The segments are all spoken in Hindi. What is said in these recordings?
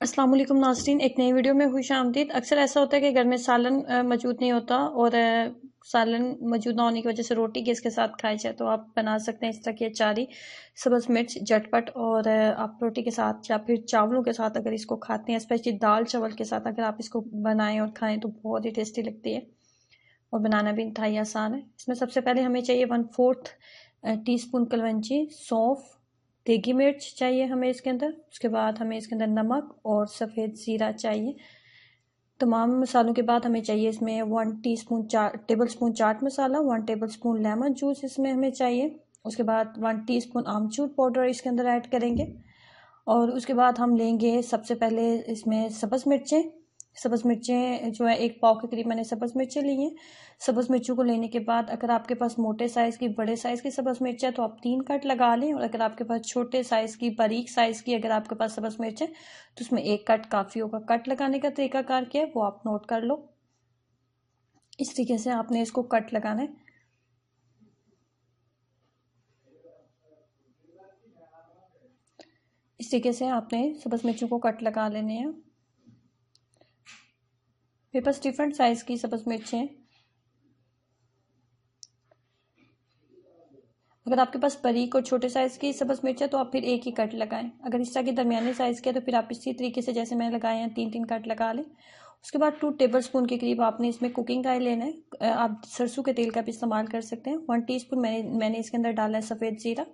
अस्सलाम वालेकुम नाज़रीन, एक नई वीडियो में खुशामदीद। अक्सर ऐसा होता है कि घर में सालन मौजूद नहीं होता और सालन मौजूद ना होने की वजह से रोटी किसके साथ खाई जाए, तो आप बना सकते हैं इस तरह की अचारी, सब्ज़ मिर्च झटपट। और आप रोटी के साथ या फिर चावलों के साथ अगर इसको खाते हैं, स्पेशली दाल चावल के साथ अगर आप इसको बनाएं और खाएं तो बहुत ही टेस्टी लगती है और बनाना भी इंतहाई आसान है। इसमें सबसे पहले हमें चाहिए 1/4 टीस्पून कलवंजी, सौंफ, देगी मिर्च चाहिए हमें इसके अंदर। उसके बाद हमें इसके अंदर नमक और सफ़ेद ज़ीरा चाहिए। तमाम मसालों के बाद हमें चाहिए इसमें 1 table spoon chaat masala, 1 table spoon lemon juice इसमें हमें चाहिए। उसके बाद 1 टीस्पून आमचूर पाउडर इसके अंदर ऐड करेंगे। और उसके बाद हम लेंगे सबसे पहले इसमें सब्ज़ मिर्चें जो है 1 पाव के करीब मैंने सब्ज़ मिर्चें ली हैं। सब्ज़ मिर्चों को लेने के बाद अगर आपके पास मोटे साइज़ की बड़े साइज़ की सब्ज़ मिर्च है तो आप 3 कट लगा लें, और अगर आपके पास छोटे साइज़ की बारीक साइज़ की अगर आपके पास सब्ज़ मिर्च है तो उसमें 1 कट काफ़ी होगा। कट लगाने का तरीकाकार क्या है वो आप नोट कर लो। इस तरीके से आपने इसको कट लगाना है। इस तरीके से आपने सब्ज़ मिर्चों को कट लगा लेने हैं। मेरे पास डिफरेंट साइज़ की सब्ज़ मिर्च हैं। अगर आपके पास बारीक और छोटे साइज़ की सब्ज़ मिर्च है तो आप फिर 1 ही कट लगाएं। अगर इस तरह के दरमियाने साइज़ के है तो फिर आप इसी तरीके से जैसे मैंने लगाए हैं 3-3 कट लगा लें। उसके बाद 2 टेबल स्पून के करीब आपने इसमें कुकिंग ऑयल लेना है। आप सरसों के तेल का भी इस्तेमाल कर सकते हैं। 1 टीस्पून मैंने इसके अंदर डाला है सफ़ेद ज़ीरा।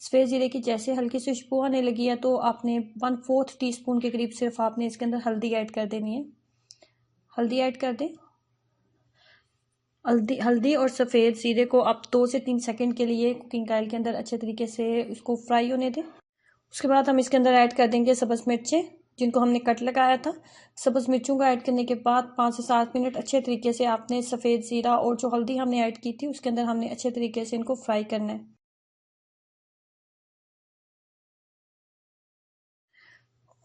सफ़ेद ज़ीरे की जैसे हल्की सी खुशबू आने लगी है तो आपने 1/4 टीस्पून के करीब सिर्फ आपने इसके अंदर हल्दी ऐड कर देनी है। हल्दी ऐड कर दें। हल्दी और सफ़ेद ज़ीरे को आप 2 से 3 सेकंड के लिए कुकिंग ऑयल के अंदर अच्छे तरीके से उसको फ्राई होने दें। उसके बाद हम इसके अंदर ऐड कर देंगे सब्ज़ मिर्चें जिनको हमने कट लगाया था। सब्ज़ मिर्चों को ऐड करने के बाद 5 से 7 मिनट अच्छे तरीके से आपने सफ़ेद ज़ीरा और जो हल्दी हमने ऐड की थी उसके अंदर हमने अच्छे तरीके से इनको फ्राई करना है।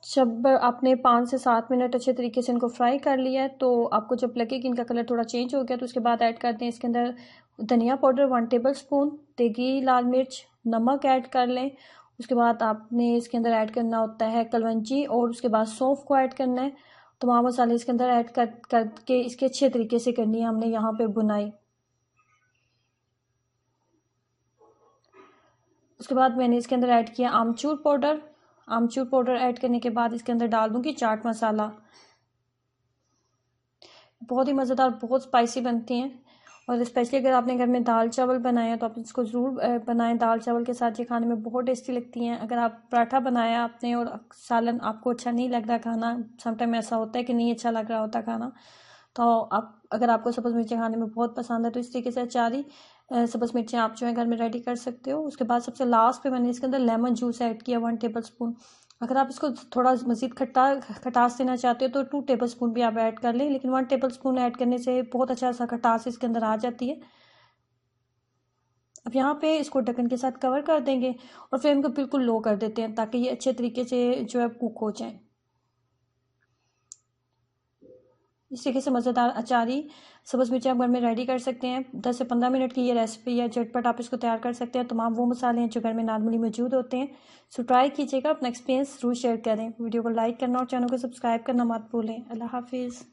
जब आपने 5 से 7 मिनट अच्छे तरीके से इनको फ्राई कर लिया है तो आपको जब लगे कि इनका कलर थोड़ा चेंज हो गया तो उसके बाद ऐड कर दें इसके अंदर धनिया पाउडर 1 टेबल स्पून, देगी लाल मिर्च, नमक ऐड कर लें। उसके बाद आपने इसके अंदर ऐड करना होता है कलवंजी और उसके बाद सौंफ को ऐड करना है। तमाम मसाले इसके अंदर ऐड करके इसके अच्छे तरीके से करनी है हमने यहाँ पे बुनाई। उसके बाद मैंने इसके अंदर ऐड किया आमचूर पाउडर ऐड करने के बाद इसके अंदर डाल दूंगी चाट मसाला। बहुत ही मज़ेदार, बहुत स्पाइसी बनती हैं। और स्पेशली अगर आपने घर में दाल चावल बनाए हैं तो आप इसको ज़रूर बनाएं। दाल चावल के साथ ये खाने में बहुत टेस्टी लगती हैं। अगर आप पराठा बनाया आपने और सालन आपको अच्छा नहीं लग रहा खाना, समटाइम ऐसा होता है कि नहीं अच्छा लग रहा होता खाना, तो आप अगर आपको सब्ज़ मिर्चें खाने में बहुत पसंद है तो इस तरीके से अचारी सब्ज़ मिर्चें आप जो है घर में रेडी कर सकते हो। उसके बाद सबसे लास्ट पे मैंने इसके अंदर लेमन जूस ऐड किया 1 टेबल स्पून। अगर आप इसको थोड़ा मज़ीद खटास देना चाहते हो तो 2 टेबल स्पून भी आप ऐड कर लें, लेकिन 1 टेबल स्पून ऐड करने से बहुत अच्छा सा खटास इसके अंदर आ जाती है। अब यहाँ पे इसको ढक्कन के साथ कवर कर देंगे और फ्लेम को बिल्कुल लो कर देते हैं ताकि ये अच्छे तरीके से जो है कुक हो जाए। इस तरीके से मज़ेदार अचारी सब्ज़ मिर्ची आप घर में रेडी कर सकते हैं। 10 से 15 मिनट की ये रेसिपी है, झटपट आप इसको तैयार कर सकते हैं। तमाम वो मसाले हैं जो घर में नॉर्मली मौजूद होते हैं। सो ट्राई कीजिएगा, अपना एक्सपीरियंस ज़रूर शेयर करें। वीडियो को लाइक करना और चैनल को सब्सक्राइब करना मत भूलें। अल्लाह हाफिज़।